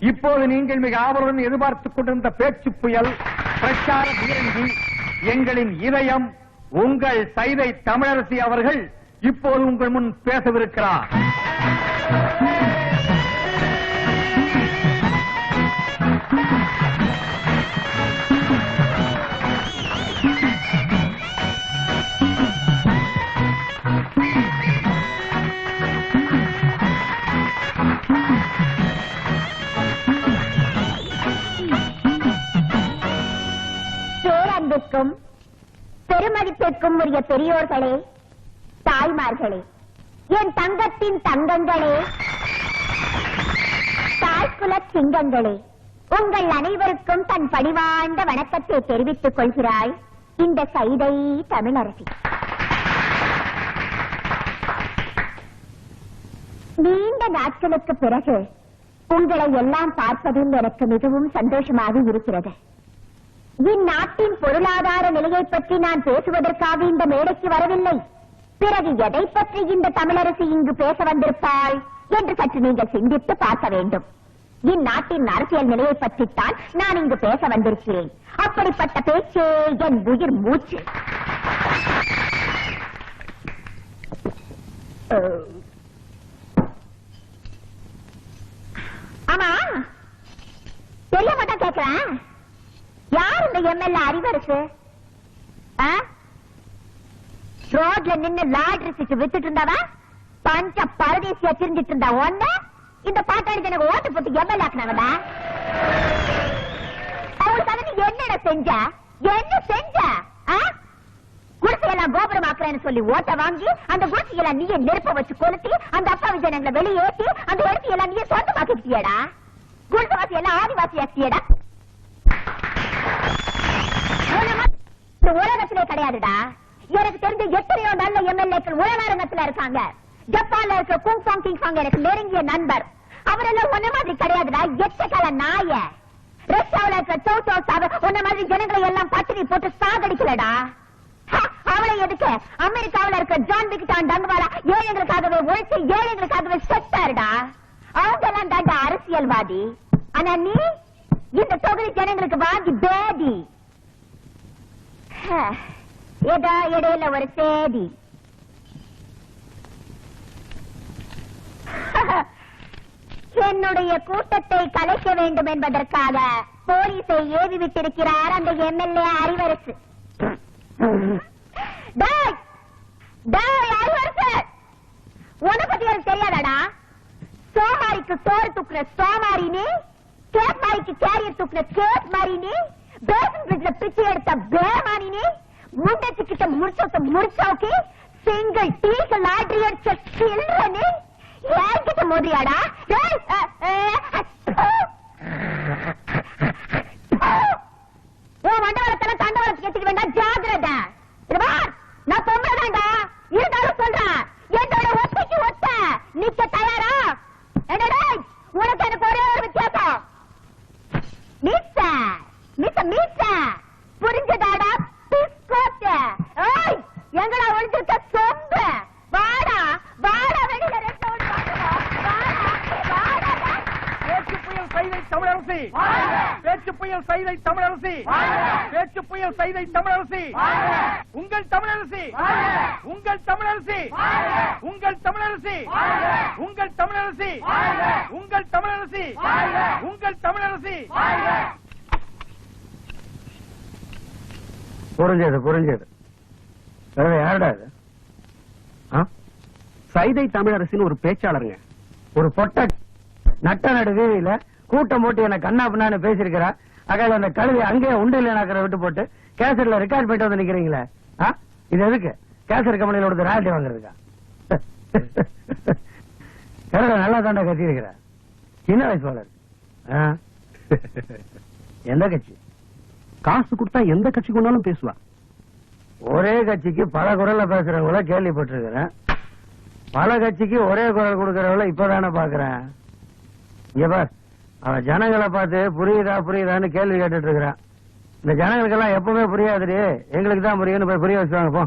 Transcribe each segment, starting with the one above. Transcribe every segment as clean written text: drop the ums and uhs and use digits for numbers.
இப்போது நீங்கள் மிக ஆவலுடன் எதிர்பார்த்துக் கொண்டிருந்த பேச்சு புயல், பிரச்சார பீரங்கி, எங்களின் இதயம், உங்கள் சைதை தமிழரசி அவர்கள் இப்போது உங்கள் முன் பேசவிருக்கிறார். பேரன்பிற்கும் பெருமதிப்பிற்கும் உரிய பெரியோர்களே, தாய்மார்களே, என் தங்கத்தின் தங்கங்களே, தாய்க்குல சிங்கங்களே, உங்கள் அனைவருக்கும் தன் பணிவாழ்ந்த வணக்கத்தை தெரிவித்துக் கொள்கிறாய் இந்த சைதை தமிழரசி. நீண்ட நாட்களுக்கு பிறகு உங்களை எல்லாம் பார்ப்பதில் எனக்கு மிகவும் சந்தோஷமாக இருக்கிறது. இந்நாட்டின் பொருளாதார நிலையை பற்றி நான் பேசுவதற்காக இந்த மேடைக்கு வரவில்லை. பிறகு எதை பற்றி இந்த தமிழரசி இங்கு பேச வந்திருப்பாள் என்று சற்று நீங்கள் சிந்தித்து பார்க்க வேண்டும். இந்நாட்டின் அரசியல் நிலையை பற்றித்தான் நான் இங்கு பேச வந்திருக்கிறேன். அப்படிப்பட்ட பேச்சே என் உயிர் மூச்சு. ஆமா, தெரிய மாட்டா கேட்கிறேன், யார் இந்த எம்எல்ஏ அறிவரசு? ரோட்ல நின்னு லாட்ரி சீட்டு வித்துட்டு இருந்தாவா, பஞ்ச பரதேசியா திரிஞ்சிட்டு இருந்தா ஒண்ணு இந்த பாட்டாளி எனக்கு ஓட்டு போட்டு எம்எல்ஏ ஆக்குனாங்கடா. அவங்களுக்காக நீ என்னடா செஞ்ச? என்ன செஞ்ச? குடிசையெல்லாம் கோபுரம் ஆக்குறேன்னு சொல்லி ஓட்ட வாங்கி அந்த குடிசையெல்லாம் நீயே நெருப்ப வச்சு கொளுத்தி அந்த அப்பாவி ஜனங்களை வெளியேற்றி அந்த இடத்தையெல்லாம் நீயே சொந்தமாக்கிட்டியடா. குடிசைவாசி எல்லாம் ஆதிவாசி ஆக்கியடா. உலகத்திலே கிடையாதுடா. எனக்கு தெரிஞ்ச எத்தனையோ நல்ல எம்எல்ஏக்கள் உலகத்துல இருக்காங்க. ஜப்பான்ல இருக்க குங் சாங் கிங் சாங் எனக்கு நெருங்கிய நண்பர். அவரெல்லாம் ஒன்ன மாதிரி கிடையாதுடா, எச்சக்கால நாய. ரஷ்யாவில இருக்க சௌ சாவ ஒன்ன மாதிரி ஜனங்களை எல்லாம் பட்டினி போட்டு சாகடிக்கலடா. அவளை எதுக்கு அமெரிக்காவில இருக்க ஜான் விக்டான் டங்குவாலா ஏழைகளுக்காகவே உழைச்சு ஏழைகளுக்காகவே செத்தாருடா. அவங்க எல்லாம் தாண்டா அரசியல்வாதி. ஆனா நீ இந்த தொகுதி ஜனங்களுக்கு வாங்கி பேதி. ஏதா இடையில ஒரு சேதி. என்னுடைய கூட்டத்தை கலைக்க வேண்டும் என்பதற்காக போலீஸை ஏவி விட்டிருக்கிறார் அந்த எம்எல்ஏ அறிவரசு. உன பத்தி எனக்கு தெரியாதாடா? சோமாரிக்கு சோறு தூக்குற சோமாரினி, கேப் மாரிக்கு கேரியர் தூக்குற கேப் மாரினி, பேசன் பிரிட்ஜ்ல பிச்சை எடுத்த பேமானினி, முண்டச்சுக்கிட்ட முடிச்சோக்கி சிங்கிள் டீக்கு லாட்ரி அடிச்ச சில்றனி ஏங்கிட்ட மோதியாடா. மண்டவரத்துல தண்டவரத்து கேட்டுக்க வேண்டாம், ஜாகிரதா. நான் பொம்பளைதான்டா, இருந்தாலும் சொல்றேன், என்னோட ஒத்தைக்கு ஒத்த நிக்க தயாரா? என்னடா உனக்கு எனக்கு ஒரே ஒரு வித்தியாசம், மிஸ்ஸா மிஸ்ஸ மிஸ்ஸ புரிஞ்சதாடா? பிஸ்கோட் எங்கடா ஒளிஞ்சிருக்க சொம்பு? வாடா வாடா, வெளியில ரெட்ட ஓடி வாடா. பேச்சு புயல் சைதை தமிழரசி, பேச்சு புயல் சைதை தமிழரசி, பேச்சு புயல் சைதை தமிழரசி, உங்கள் தமிழரசி, உங்கள் தமிழரசி, உங்கள் தமிழரசி, உங்கள் தமிழரசி, உங்கள் தமிழரசி, உங்கள் தமிழரசி. புரிஞ்சது. யாருடா இது? சைதை தமிழரசின்னு ஒரு பேச்சாளருங்க. ஒரு பொட்ட நட்ட நடுவீதியில கூட்டம் போட்டு என்ன கண்ணா பின்னான்னு பேசிருக்கிறா. அகால அந்த கழுவி அங்கேயே உண்டு இல்லைனாக்கிற விட்டு போட்டு கேசட்ல ரெக்கார்ட் பண்ணிட்டு வந்து நிக்கிறீங்களே, இது எதுக்கு? கேசட் கம்பெனியில ஒரு ராயல்டி வாங்குறதுக்கா? கழுத நல்லா தாண்டா கட்சி இருக்கிற, சின்ன வயசு வளர். எந்த கட்சி? காசு கொடுத்தா எந்த கட்சி கொண்டாலும் பேசுவா. ஒரே கட்சிக்கு பல குரல்ல பேசுறவங்கள கேள்விப்பட்டிருக்கிறேன். பல கட்சிக்கு ஒரே குரல் கொடுக்கறவங்கள இப்பதானே பாக்குறேன். அவன் ஜனங்களை பார்த்து புரியுதான்னு கேள்வி கேட்டுட்டு இருக்கிறான். இந்த ஜனங்களுக்கெல்லாம் எப்பவுமே புரியாதுடி, எங்களுக்கு தான் புரியுன்னு போய் புரிய வச்சுவாங்க. போ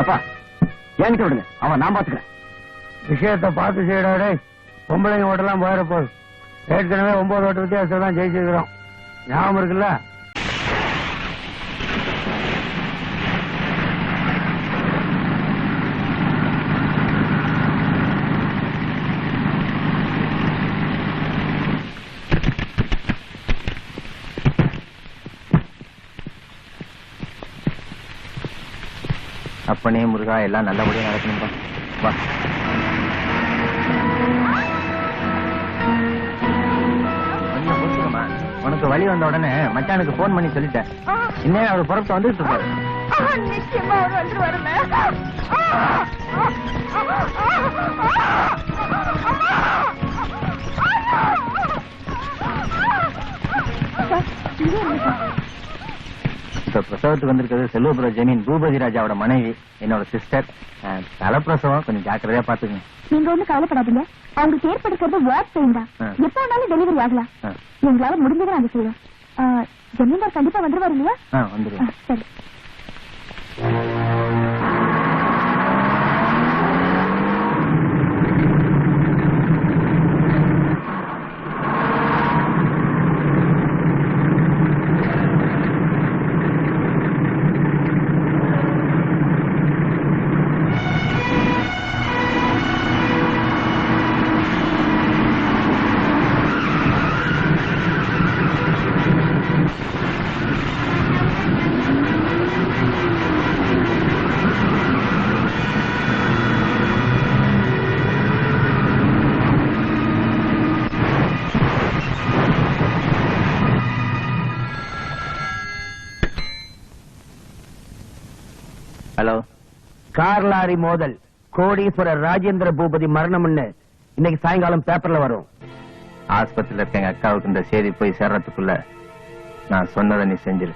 அப்பா, என்கிட்ட விடுங்க, அவன் நான் பாத்துக்கிறேன். விஷயத்த பார்த்து செய்யடாடே, பொம்பளைங்க ஓட்டெல்லாம் போயிட போகுது. ஏற்கனவே 9 ஓட்டு வித்தியாசம் தான் ஜெயிச்சிருக்கிறோம். ஞாபகம் இருக்குல்ல? அப்பனே முருகா, எல்லாம் நல்லபடியா நடக்கணும்பா. வா. உனக்கு வழி வந்த உடனே மச்சானுக்கு போன் பண்ணி சொல்லிட்டேன். இன்னும் அவர் புறத்து வந்துட்டு இருப்பாரு. நிச்சயமா அவர் வந்துருவாருங்க. இப்ப பிரசவத்துக்கு வந்திருக்கிறது செல்வபுர ஜெமீன் பூபதி ராஜாவோட மனைவி, என்னோட சிஸ்டர். தலைப்பிரசவம், கொஞ்சம் ஜாக்கிரதையா பாத்துக்கங்க. நீங்க ஒண்ணு கவலைப்படாதீங்க. அவங்களுக்கு ஏற்படுக்கிறது வாட் பெயின் தான். எப்ப வேணாலும் டெலிவரி ஆகலாம். எங்களால முடிஞ்சதை நாங்க செய்வோம். ஜமீன்தார் கண்டிப்பா வந்துருவாரு இல்லையா? வந்துருவோம். சரி. ஹலோ. கார் லாரி மோதல், கோடீஸ்வரர் ராஜேந்திர பூபதி மரணம்னு இன்னைக்கு சாயங்காலம் பேப்பர்ல வரும். ஆஸ்பத்திரியில இருக்க எங்க அக்காவுக்கு இந்த செய்தி போய் சேர்றதுக்குள்ள நான் சொன்னதை நீ செஞ்சிரு.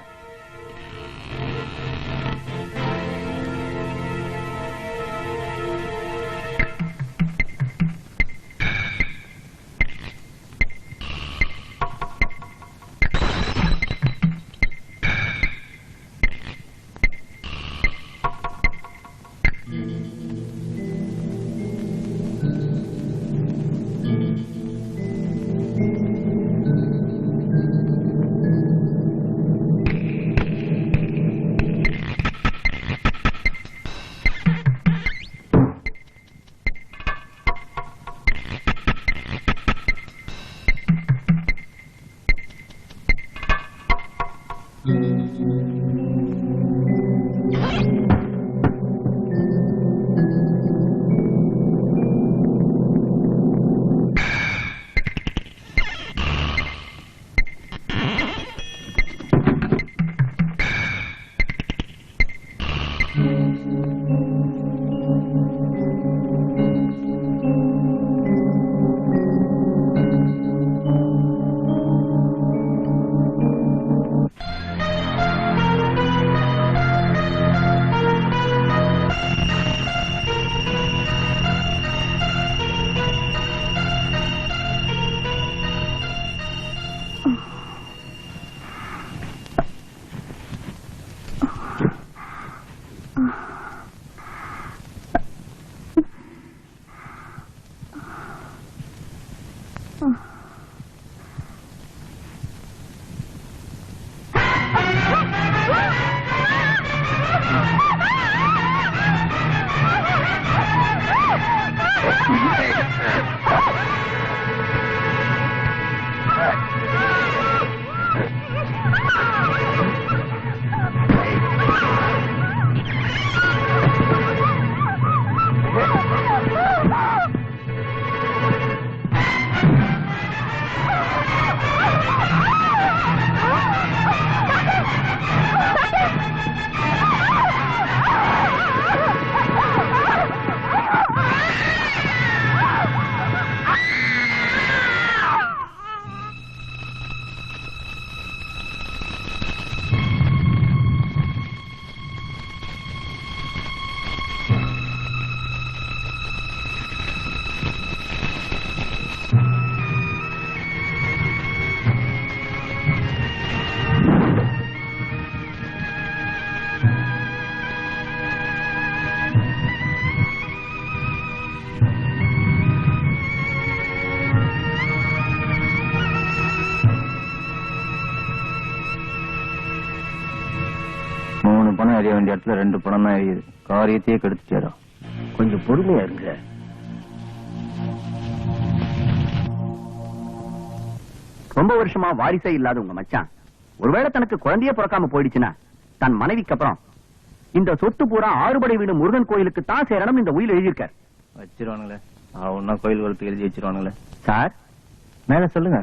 பணம் எறிய வேண்டிய இடத்துல 2 பணம் தான் எரியுது. காரியத்தையே கெடுத்துட்டாரோ. கொஞ்சம் பொறுமையா இருங்க. ரொம்ப வருஷமா வாரிசே இல்லாத உங்க மச்சான் ஒருவேளை தனக்கு குழந்தையே பிறக்காம போயிடுச்சுன்னா தன் மனைவிக்கு அப்புறம் இந்த சொத்து பூரா ஆறுபடை வீடு முருகன் கோயிலுக்கு தான் சேரணும் இந்த உயில் எழுதியிருக்கார். வச்சிருவானுங்களே, அவனா கோயில் வளர்த்து எழுதி வச்சிருவானுங்களே. சார் மேல சொல்லுங்க.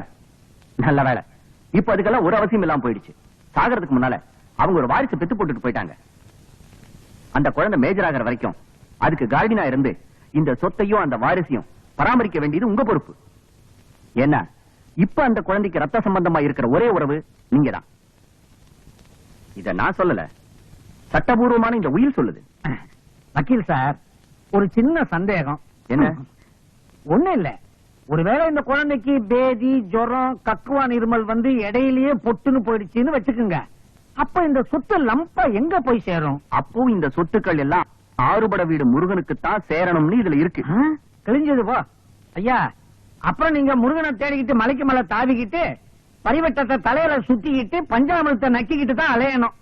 நல்ல வேலை, இப்ப அதுக்கெல்லாம் ஒரு அவசியம் இல்லாம போயிடுச்சு. சாகறதுக்கு முன்னால அவங்க ஒரு வாரிசு பெத்து போட்டுட்டு போயிட்டாங்க. அந்த குழந்தை மேஜர் ஆகிற வரைக்கும் அதுக்கு கார்டினா இருந்து இந்த சொத்தையும் அந்த வாரிசையும் பராமரிக்க வேண்டியது உங்க பொறுப்பு. என்ன, இப்ப அந்த குழந்தைக்கு ரத்த சம்பந்தமா இருக்கிற ஒரே உறவு நீங்கதான். இத நான் சொல்லல, சட்டபூர்வமான இந்த உயில் சொல்லுது. வக்கீல் சார், ஒரு சின்ன சந்தேகம். என்ன? ஒண்ணு இல்ல, ஒருவேளை இந்த குழந்தைக்கு பேதி, ஜுரம், கக்குவான், இருமல் வந்து இடையிலேயே பொட்டுன்னு போயிடுச்சுன்னு வச்சுக்குங்க. அப்ப இந்த சொத்து லம்பா எங்க போய் சேரும்? அப்போ இந்த சொத்துக்கள் எல்லாம் ஆறுபட வீடு முருகனுக்கு தான் சேரணும்னு இதுல இருக்கு. கிழிஞ்சது போ ஐயா. அப்புறம் நீங்க முருகனை தேடிக்கிட்டு மலைக்கு மலை தாவிக்கிட்டு பரிவட்டத்தை தலையில சுத்திக்கிட்டு பஞ்சாமிரத்தை நக்கிக்கிட்டு தான் அலையணும்.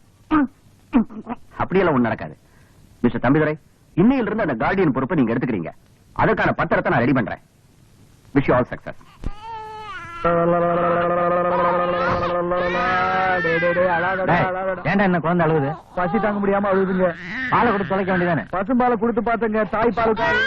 அப்படியெல்லாம் ஒண்ணு நடக்காது. மிஸ்டர் தம்பிதுரை, இன்னையில இருந்து அந்த கார்டியன் பொறுப்பை நீங்க எடுத்துக்கிறீங்க. அதற்கான பத்திரத்தை நான் ரெடி பண்றேன். Wish you all success. ஏன்டா என்ன குழந்தை அழுகுது? பசி தாங்க முடியாம அழுதுங்க. பாலை கொடுத்து தொலைக்க வேண்டியதானே? பசும்பாலை கொடுத்து பாத்துங்க, தாய்ப்பால்.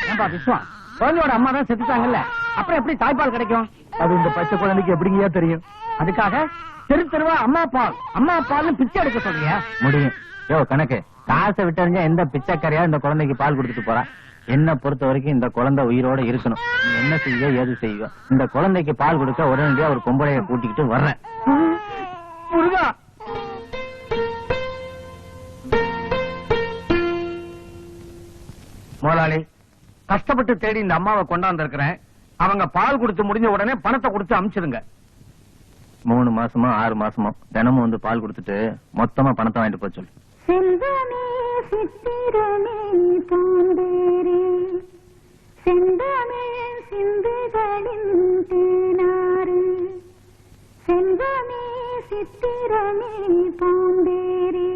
ஏன்பா விஸ்வம், குழந்தையோட அம்மா தான் செத்துட்டாங்கல்ல, அப்புறம் எப்படி தாய்ப்பால் கிடைக்கும்? அது இந்த பச்சை குழந்தைக்கு எப்படிங்கயா தெரியும்? அதுக்காக தெரு தெருவா அம்மா பால் அம்மா பால்னு பிச்சை எடுக்க சொல்றியா? முடியும். யோ கணக்கு, காசை விட்டறிஞ்சா எந்த பிச்சைக்காரியா இந்த குழந்தைக்கு பால் கொடுத்துட்டு போறா? என்ன பொறுத்த வரைக்கும் இந்த குழந்தை உயிரோட இருக்கணும். நீ என்ன செய்ய ஏது செய்வ? இந்த குழந்தைக்கு பால் கொடுக்க உடனடியா ஒரு பொம்பளைய கூட்டிக்கிட்டு வர்றேன். முருகா, முதலாளி, கஷ்டப்பட்டு தேடி இந்த அம்மாவை கொண்டாந்துருக்கிறேன். அவங்க பால் கொடுத்து முடிஞ்ச உடனே பணத்தை கொடுத்து அனுப்பிச்சிருங்க. 3 மாசமா 6 மாசமா தினமும் வந்து பால் கொடுத்துட்டு மொத்தமா பணத்தை வாங்கிட்டு போக சொல்லு. செல்வமே சித்திரமே பூந்தேரே செந்தமே சிந்துகளின் தேனாறு செல்வமே சித்திரமே பூந்தேரே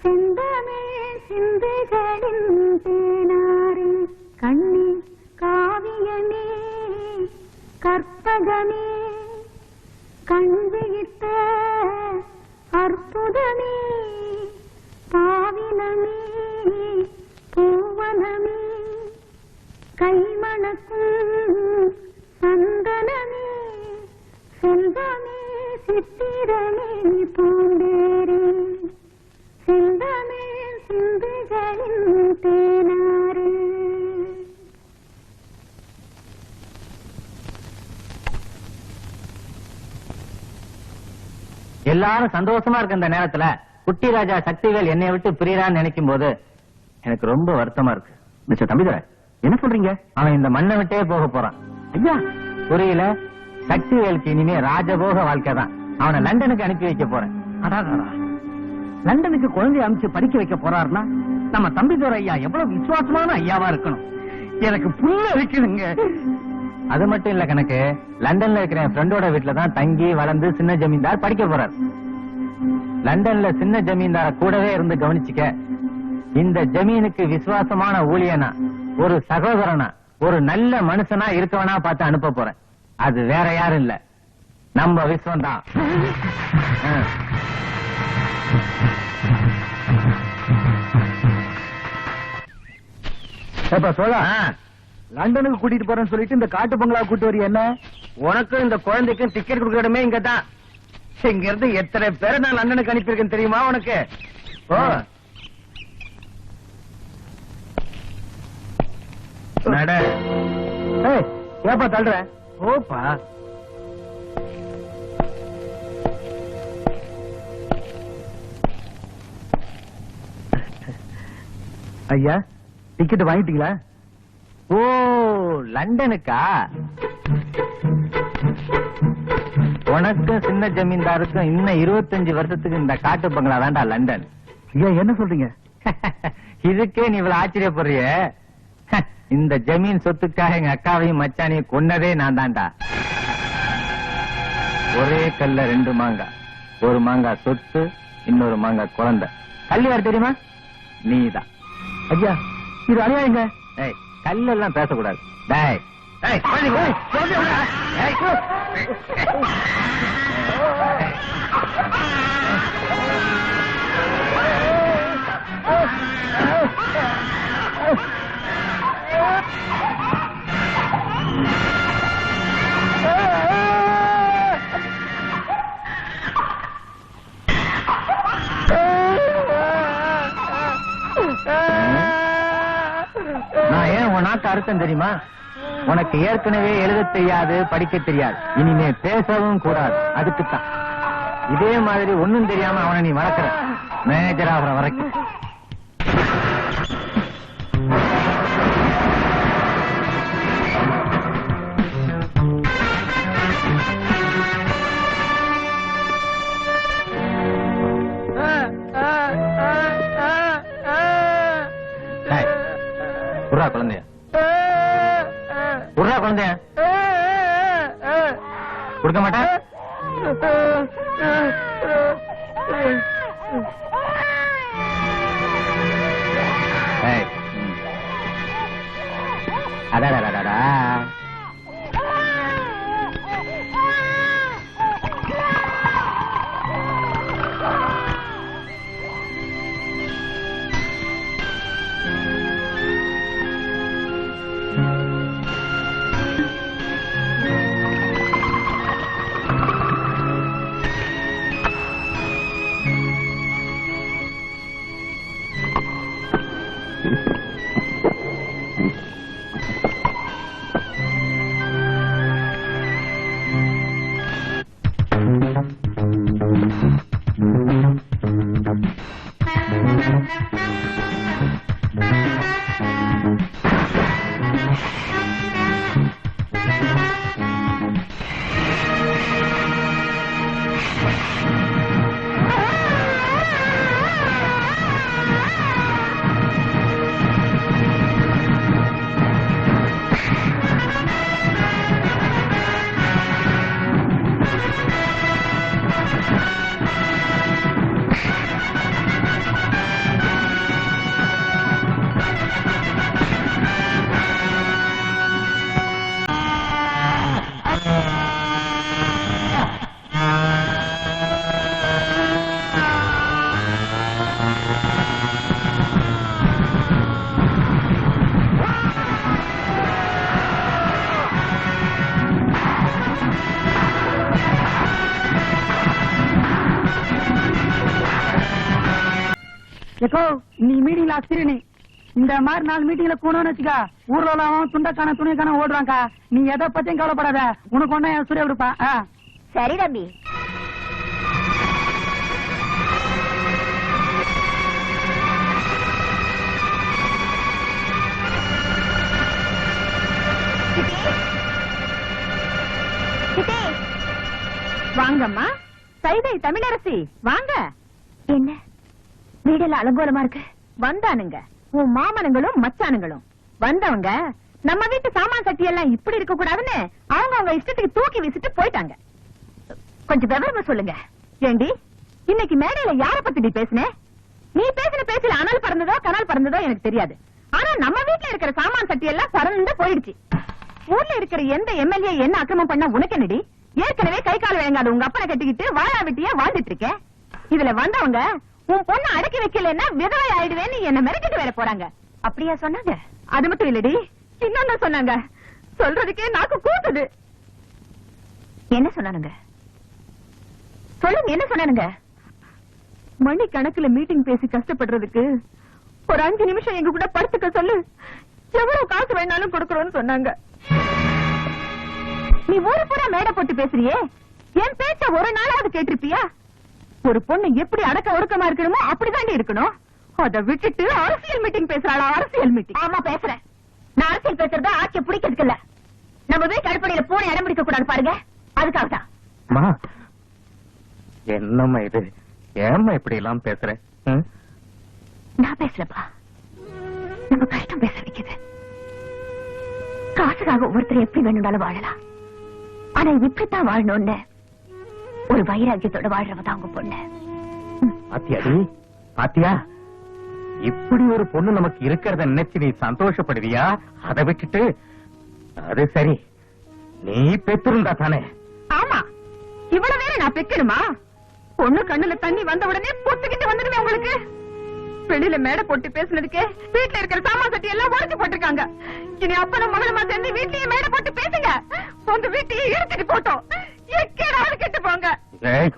செந்தமே சிந்துகளின் தேனாறு கண்ணி காவியமே கற்பகமே கண் விழித்த அற்புதமே பாவினமே பூவனமே கைமணக்கும் சந்தனமே செல்வமே சித்திரமே பூந்தேரே செல்வமே சிந்துகளின் தேனாறு. எல்லாரும் சந்தோஷமா இருக்க இந்த நேரத்துல குட்டி ராஜா சக்திவேல் என்னை விட்டு பிரியறான்னு நினைக்கும் போது எனக்கு ரொம்ப வருத்தமா இருக்கு. மிஸ்டர் தம்பிதுரை, என்ன சொல்றீங்க? அவன் இந்த மண்ணை விட்டே போக போறான். ஐயா, புரியல? சக்திவேலுக்கு இனிமே ராஜபோக வாழ்க்கை தான். அவனை லண்டனுக்கு அனுப்பி வைக்க போறேன். அடாடா, லண்டனுக்கு குழந்தைய அனுப்பிச்சு படிக்க வைக்க போறாருன்னா நம்ம தம்பிதுரை ஐயா எவ்வளவு விசுவாசமான ஐயாவா இருக்கணும். எனக்கு புல்ல இருக்குதுங்க. அது மட்டும் இல்ல கணக்கு, லண்டன்ல இருக்கிற என் ஃப்ரெண்டோட வீட்டுல தான் தங்கி வளர்ந்து சின்ன ஜமீன்தார் படிக்க போறார். லண்டன்ல சின்ன ஜமீன்தார கூடவே இருந்து கவனிச்சுக்க. இந்த ஜமீனுக்கு விசுவாசமான ஊழியனா, ஒரு சகோதரனா, ஒரு நல்ல மனுஷனா இருக்கவனா பார்த்து அனுப்ப போறேன். அது வேற யாரும் இல்ல, நம்ம விஸ்வம் தான். லண்டனுக்கு கூட்டிட்டு போறேன்னு சொல்லிட்டு இந்த காட்டு பங்களா கூட்டு வரி என்ன? உனக்கும் இந்த குழந்தைக்கும் டிக்கெட் கொடுக்கறமே இங்க தான். இங்க இருந்து எத்தனை பேரை நான் லண்டனுக்கு அனுப்பியிருக்கேன் தெரியுமா உனக்கு? ஓ, நட. ஏப்பா தள்ளுற? ஓப்பா. ஐயா, டிக்கெட் வாங்கிட்டீங்களா? ஓ, லண்டனுக்கா? உனக்கும் சின்ன ஜமீன்தாருக்கும் இன்னும் 25 வருஷத்துக்கு இந்த காட்டு பங்களா வேண்டா லண்டன். ஐயா, என்ன சொல்றீங்க? இதுக்கே நீ இவ்வளவு ஆச்சரியப்படுறிய? இந்த ஜமீன் சொத்துக்காக எங்க அக்காவையும் மச்சானையும் கொன்னதே நான் தான்டா. ஒரே கல்ல 2 மாங்காய். ஒரு மாங்காய் சொத்து, இன்னொரு மாங்காய் குழந்தை. கல்லு யார் தெரியுமா? நீதான். ஐயா இது அநியாயங்க. ஏய், கல்லெல்லாம் பேசக்கூடாது. டேய், டேய், குழந்தை, குழந்தை, குழந்தை விடுடா. ஏய், நான் ஏன் உன் நாக்கு அறுத்தம் தெரியுமா? உனக்கு ஏற்கனவே எழுத தெரியாது, படிக்க தெரியாது, இனிமே பேசவும் கூடாது. அதுக்குத்தான் இதே மாதிரி ஒண்ணும் தெரியாம அவனை நீ வளர்க்கிற, மேஜர் ஆகிற வரைக்கும். உர்ரா குழந்தைய, உர்ரா குழந்தைய. கொடுக்க மாட்டேன். அடாடாடாடா. நீ மீட்டிங்ல ஆசிரியனே இந்த மாதிரி 4 மீட்டிங்ல போனோம்னு வச்சுக்கா, ஊர்ல உள்ளவன் துண்டக்கான துணிக்கான ஓடுறாங்க. நீ எதை பத்தியும் கவலைப்படாத, உனக்கு ஒண்ணா என் சூரிய விடுப்பா. சரி தம்பி. வாங்கம்மா. சைதை தமிழரசி வாங்க. என்ன வீடெல்லாம் அலங்கோலமா இருக்கு? வந்தானுங்க உன் மாமனுங்களும் மச்சானுங்களும். வந்தவங்க நம்ம வீட்டு சாமான் சட்டி எல்லாம் இப்படி இருக்க கூடாதுன்னு அவங்க இஷ்டத்துக்கு தூக்கி வீசிட்டு போயிட்டாங்க. கொஞ்சம் விவரமா சொல்லுங்க. ஏண்டி இன்னைக்கு மேடையில யார பத்தி பேசுன? நீ பேசின பேச்சுல அனல் பறந்ததோ கனல் பறந்ததோ எனக்கு தெரியாது. ஆனா நம்ம வீட்டுல இருக்கிற சாமான் சட்டி எல்லாம் பறந்து போயிடுச்சு. ஊர்ல இருக்கிற எந்த எம்எல்ஏ என்ன அக்கிரமம் பண்ண உனக்கு என்னடி? ஏற்கனவே கை கால் வழங்காத உங்க அப்பனை கட்டிக்கிட்டு வாழா வெட்டியா வாழ்ந்துட்டு இருக்க. இதுல வந்தவங்க உன் பொண்ணு அடக்கி வைக்கலன்னா விதவை ஆயிடுவேன்னு என்ன மிரட்டிட்டு வேற போறாங்க. அப்படியா சொன்னாங்க? அது மட்டும் இல்லடி, இன்னொன்னு சொன்னாங்க. சொல்றதுக்கே நாக்கு கூசுது. என்ன சொன்னானுங்க? சொல்லுங்க, என்ன சொன்னானுங்க? மணி கணக்குல மீட்டிங் பேசி கஷ்டப்படுறதுக்கு ஒரு 5 நிமிஷம் எங்க கூட படுத்துக்க சொல்லு, எவ்வளவு காசு வேணாலும் கொடுக்கறோம்னு சொன்னாங்க. நீ ஊரு பூரா மேடை போட்டு பேசுறியே, என் பேச்ச ஒரு நாளாவது கேட்டிருப்பியா? ஒரு பொண்ணு எப்படி அடக்க ஒடுக்கமா இருக்கணுமோ அப்படிதாண்டி இருக்கணும். அத விட்டுட்டு அரசியல் மீட்டிங் பேசுறாளா? அரசியல் மீட்டிங்? ஆமா பேசுறேன். நான் அரசியல் பேசுறத ஆட்சிய பிடிக்கிறதுக்கு இல்ல, நம்ம வீட்டு அடிப்படையில போன இடம் பிடிக்க கூடாது பாருங்க, அதுக்காகத்தான். என்னம்மா இது? ஏம்மா இப்படி எல்லாம் பேசுற? நான் பேசுறப்பா, நம்ம கஷ்டம் பேச வைக்குது. காசுக்காக ஒவ்வொருத்தர் எப்படி வேணும்னாலும் வாழலாம், ஆனா இப்படித்தான் வாழணும்னு ஒரு வைராக்கியத்தோட வாழ்றவதான் உங்க பொண்ணு. அத்தியாடி, பாத்தியா, இப்படி ஒரு பொண்ணு நமக்கு இருக்கிறத நினைச்சு நீ சந்தோஷப்படுவியா? அதை விட்டுட்டு, அது சரி, நீ பெற்றிருந்தா தானே. ஆமா, இவ்வளவு வேற நான் பெக்கணுமா? பொண்ணு கண்ணுல தண்ணி வந்த உடனே பொத்துக்கிட்டு வந்துடுமே உங்களுக்கு. வெளியில மேடை போட்டு பேசுனதுக்கு வீட்டுல இருக்கிற சாமான் சட்டி எல்லாம் உடைச்சு போட்டிருக்காங்க. இனி அப்பனும் மகளுமா சேர்ந்து வீட்லயே மேடை போட்டு பேசுங்க. உங்க வீட்டையே இழுத்துட்டு போட்டோம். எக்கேடாவது கெட்டு போங்க. ஏய்,